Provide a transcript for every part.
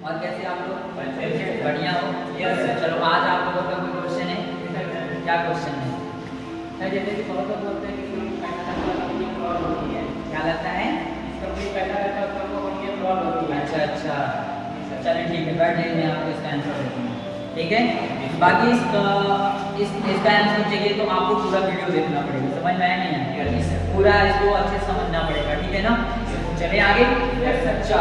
और कैसे आप लोग? बढ़िया हो? चलो आज आप लोगों का कोई क्वेश्चन है? क्या क्वेश्चन है? जैसे कि बहुत लोग बोलते हैं कि पैसा कंपनी फ्रॉड होती है, क्या लगता है? कंपनी पैसा रहता है उसका कंपनी फ्रॉड होती है। अच्छा, चलिए ठीक है, बैठ जाइए, मैं आपको इसका आंसर देता हूँ। ठीक है, बाकी इसका आंसर चाहिए तो आपको पूरा वीडियो देखना पड़ेगा, समझ में आया नहीं है? पूरा इसको अच्छे से समझना पड़ेगा, ठीक है ना? चलिए आगे। अच्छा,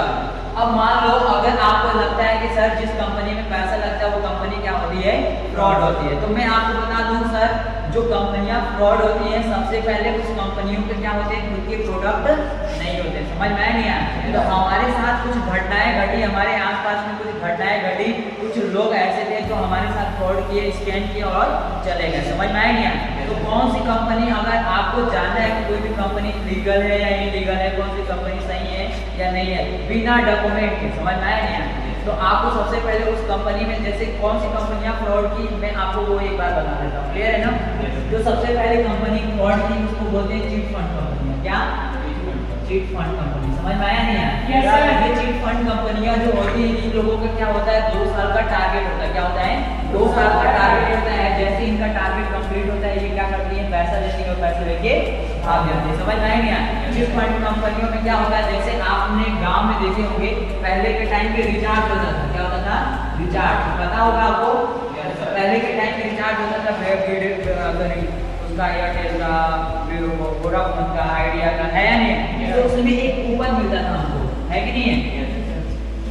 अब मान लो अगर आपको लगता है कि सर जिस कंपनी में पैसा लगता है वो कंपनी क्या होती है? फ्रॉड होती है। तो मैं आपको बता दूं सर, जो कंपनियां फ्रॉड होती हैं सबसे पहले उस कंपनियों के क्या होते हैं? खुद के प्रोडक्ट नहीं होते। समझ में आया नहीं आया? तो हमारे साथ कुछ घटनाएं घटी, हमारे आसपास में कुछ घटनाएं घटी, कुछ लोग ऐसे थे जो हमारे साथ फ्रॉड किए, स्कैम किए और चले गए। समझ में आया नहीं आया? तो कौन सी कंपनी, अगर आपको जानना है कि कोई भी कंपनी लीगल है या इलीगल है, कौन सी कंपनी सही है या नहीं है, बिना डॉक्यूमेंट के, समझ में आया नहीं आया? तो आपको सबसे पहले उस कंपनी में जैसे कौन सी कंपनियां फ्रॉड की, मैं आपको वो एक बार बता देता हूँ। क्लियर है ना? जो सबसे पहले कंपनी फ्रॉड की उसको बोलते हैं चिट फंड कंपनियां। क्या? Chit fund company. समझ में आया नहीं आया? ये चिट फंड कंपनियां जो होती है, इन लोगों का क्या होता है? 2 साल का टारगेट होता है। क्या होता है? 2 साल का टारगेट होता है। जैसे इनका टारगेट कंप्लीट होता है, ये क्या करती है? पैसा देती है और पैसा लेके भाग जाती है। समझ में आया नहीं आया? चिट फंड कंपनियों में क्या होता है? जैसे आपने गांव में देखे होंगे, पहले के टाइम पे रिचार्ज होता था। क्या होता था? रिचार्ज। पता होगा आपको, पहले के टाइम पे रिचार्ज होता था, अगर उसका एयरटेल का, वोडाफोन का, आइडिया का, है या नहीं? तो उसमें एक कूपन मिलता था हमको, है कि नहीं है?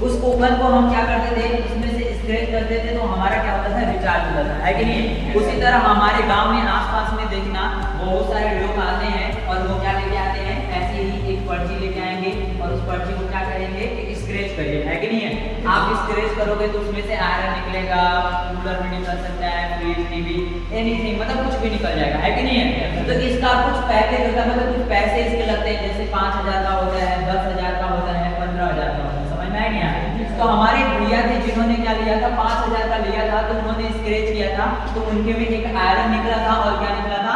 उस कूपन को हम क्या करते थे? उसमें से स्क्रैच करते थे तो हमारा क्या होता था? रिचार्ज होता था, है कि नहीं? उसी तरह हमारे गांव में आसपास में देखना बहुत सारे लोग आते हैं और वो क्या लेके आते हैं? ऐसे ही एक पर्ची लेके आएंगे और उस पर्ची को क्या करेंगे? स्क्रैच करिए, है कि नहीं है? आप स्क्रैच करोगे तो उसमें से आयरन निकलेगा, कूलर में निकल सकता है, फ्रिज, टीवी, एनीथिंग, मतलब कुछ भी निकल जाएगा, है कि नहीं है? तो इसका कुछ पैकेज होता है, मतलब कुछ पैसे इसके लगते हैं, जैसे 5,000 का होता है, 10,000 का होता है, 15,000 का होता है। समझ में आया नहीं आया? तो हमारे भैया थे जिन्होंने क्या लिया था? 5,000 का लिया था, तो उन्होंने स्क्रैच किया था, तो उनके में एक आयरन निकला था और क्या निकला था?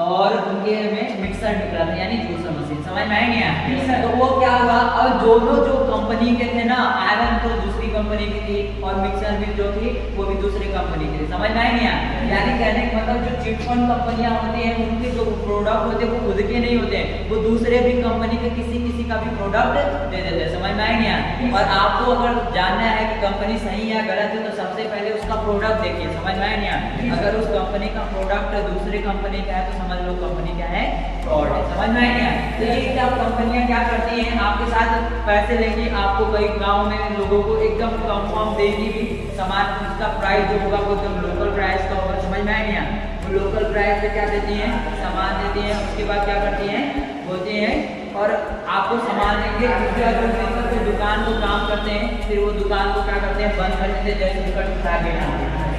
और उनके में मिक्सर निकला था, यानी जूसर मशीन। समझ में आया नहीं आया? तो वो क्या हुआ, अब दोनों जो कंपनी के थे ना, आयरन तो दूसरी कंपनी की थी और मिक्सर भी जो थी वो भी दूसरी कंपनी की थी। समझ में आया नहीं आया? यानी कहने का मतलब जो चिट फंड कंपनियां होती हैं उनके जो प्रोडक्ट होते हैं वो खुद के नहीं होते हैं, वो दूसरे भी कंपनी के किसी का भी प्रोडक्ट दे देते हैं। समझ में आया नहीं आया? और आपको अगर जानना है कि कंपनी सही है गलत है तो सबसे पहले उसका प्रोडक्ट देखिए। समझ में आया नहीं आया? अगर उस कंपनी का प्रोडक्ट दूसरी कंपनी का है तो समझ लो कंपनी क्या है? फ्रॉड है। समझ में आया? तो ये क्या कंपनियां क्या करती हैं? आपके साथ पैसे लेंगी, आपको कई गांव में लोगों को एकदम कम देगी भी, सामान उसका प्राइस जो होगा वो एकदम लोकल प्राइस का होगा। समझ में आया नहीं आया? वो लोकल प्राइस पे क्या देती हैं? सामान देती हैं। उसके बाद क्या करती हैं? बोलती हैं और आपको सामान देंगे, क्योंकि अगर कोई दुकान को काम करते हैं फिर वो दुकान को क्या करते हैं? बंद कर देते हैं, जैसे उनका टारगेट।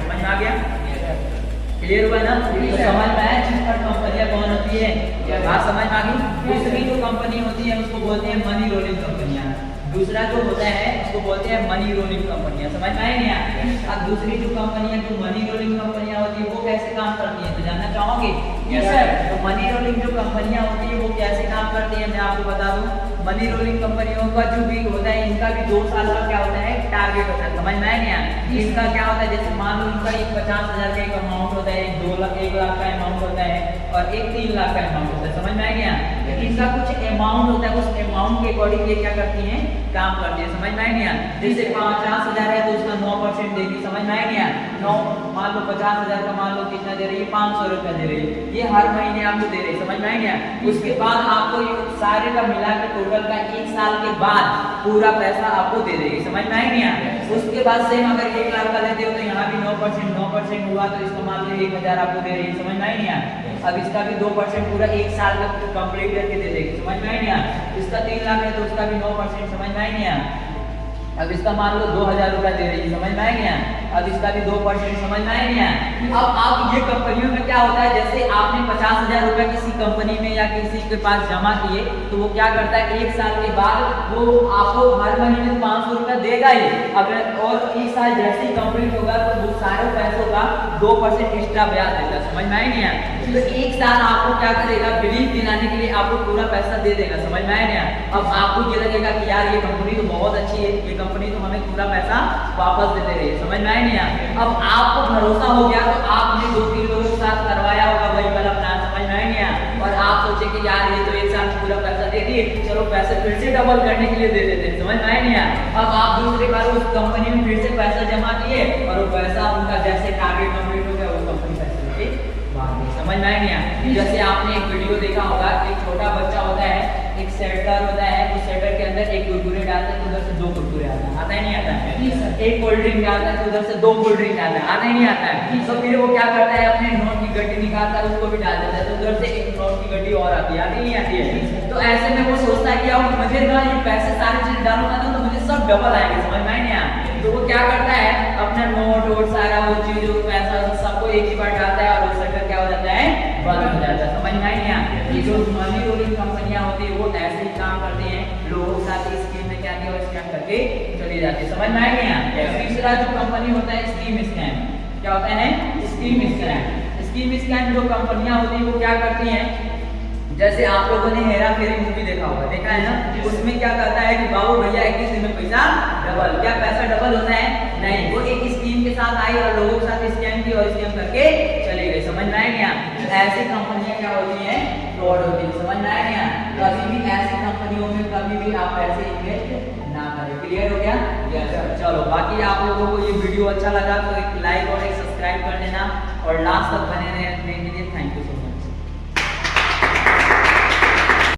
समझ में आ गया? क्लियर हुआ ना? तो समझ में आया चिट फंड कंपनियां कौन होती है? बात समझ में आ गई? दूसरी जो कंपनी होती है उसको बोलते हैं मनी रोलिंग कंपनियां। दूसरा जो होता है उसको बोलते हैं मनी रोलिंग कंपनियां। समझ में आया नहीं आया? अब दूसरी जो कंपनियां, जो मनी रोलिंग कंपनियां होती है वो कैसे काम करती हैं तो जानना चाहोगे? Yes sir. तो मनी रोलिंग जो कंपनियां होती है वो कैसे काम करती है मैं आपको बता दूं। मनी रोलिंग कंपनियों का जो भी होता है, इनका भी 2 साल का क्या होता है? टारगेट होता है। समझ में आया नहीं आया? इनका क्या होता है? जैसे मान लो इनका एक 50,000 का एक अमाउंट होता है, एक 2 लाख, 1 लाख का अमाउंट होता है और एक 3 लाख का अमाउंट होता है। समझ में आया नहीं आया? इनका कुछ अमाउंट होता है, उस अमाउंट के अकॉर्डिंग ये क्या करती हैं? काम करती है। समझ में आया नहीं आया? जैसे 50,000 है तो उसका 9% देगी। समझ में आया नहीं आया? 9 मान लो 50,000 का मान लो कितना दे रही है? 500 रुपया दे रही है। ये हर महीने आपको दे रही है। समझ में आया नहीं आया? उसके बाद आपको ये सारे का मिला के टोटल का 1 साल के बाद पूरा पैसा आपको दे देगी। समझ में आया नहीं आया? उसके बाद सेम अगर 1 लाख का लेते हो तो यहाँ भी 9% हुआ तो इसको मान लो 1,000 आपको दे रही है। समझ में आया नहीं आया? अब इसका भी 2% पूरा 1 साल का कंप्लीट करके दे देगी। समझ में आया नहीं आया? इसका 3 लाख है तो उसका भी 9%। समझ में आया नहीं आया? अब इसका मान लो 2,000 रुपया दे रही है। समझ में आया नहीं आया? अब इसका भी 2%। समझ में आया नहीं आया? अब आप ये कंपनियों में क्या होता है, जैसे आपने 50,000 रुपया किसी कंपनी में या किसी के पास जमा किए तो वो क्या करता है? 1 साल के बाद वो आपको हर महीने 500 रुपया देगा ही। अगर और 1 साल जैसे ही कंप्लीट होगा तो वो सारे पैसों का 2% एक्स्ट्रा ब्याज देता है। समझ में आया नहीं आया? तो एक साल आपको क्या करेगा, बिलीव दिलाने के लिए आपको पूरा पैसा दे देगा। समझ में आया ना? अब आपको ये लगेगा कि यार ये कंपनी तो बहुत अच्छी है, ये कंपनी तो हमें पूरा पैसा वापस देते रही। समझ में आया नहीं? अब आपको भरोसा हो गया तो आपने 2-3 लोगों के साथ करवाया होगा वही वाला प्लान। समझ में आया नहीं? और आप सोचे कि यार ये तो एक साल में पूरा पैसा दे दिए, चलो पैसे फिर से डबल करने के लिए दे देते हैं। समझ में आया नहीं? अब आप दूसरी बार उस कंपनी में फिर से पैसा जमा किए और वो पैसा उनका जैसे टारगेट कंप्लीट हो गया वो कंपनी पैसे लेके भाग गई। समझ में आया नहीं? जैसे आपने एक वीडियो देखा होगा, एक छोटा बच्चा होता है, एक सेटर होता है, उस सेटर के अंदर एक कुरकुरे डालता है तो उधर से 2 कुरकुरे आता है नहीं आता है? एक कोल्ड ड्रिंक डालता है तो उधर से 2 कोल्ड ड्रिंक आता है नहीं आता है? तो फिर वो क्या करता है, अपने नोट की गड्डी निकालता है, उसको भी डाल देता है तो उधर से एक नोट की गड्डी और आती है नहीं आती है? तो ऐसे में वो सोचता है कि अब मुझे ना ये पैसे सारे चीज डालूंगा ना तो मुझे सब डबल आएंगे। समझ में आया नहीं? तो वो क्या करता है, अपना नोट और सारा वो चीज पैसा सबको एक ही बार डालता है और वो सेटर क्या हो जाता है, बंद हो जाता है। समझ में आया नहीं? ये जो मनी रोलिंग कंपनियां होती है वो ऐसे ही काम करती हैं, लोगों के साथ स्कीम में क्या किया स्कैम करके चली जाती है। समझ में आया नहीं? तीसरा जो कंपनी होता है स्कीम स्कैम, क्या होता है? Scheme scam. स्कीम स्कैम जो कंपनियां होती है वो क्या करती हैं, जैसे आप लोगों ने हेरा फेरी मूवी देखा होगा, देखा है ना? उसमें क्या कहता है कि बाबू भैया 21 दिन में पैसा डबल। क्या पैसा डबल होता है? नहीं, वो एक स्कीम के साथ आई और लोगों के साथ स्कैम की और स्कैम करके चली गई। समझ में आया नहीं? ऐसी कंपनियां क्या होती हैं, फ्रॉड होती है। समझ में आया नहीं? कभी भी ऐसी कंपनियों में कभी भी आप पैसे इन्वेस्ट ना करें। क्लियर हो गया? चलो, बाकी आप लोगों को ये वीडियो अच्छा लगा तो एक लाइक और एक सब्सक्राइब कर देना और लास्ट तक बने रहने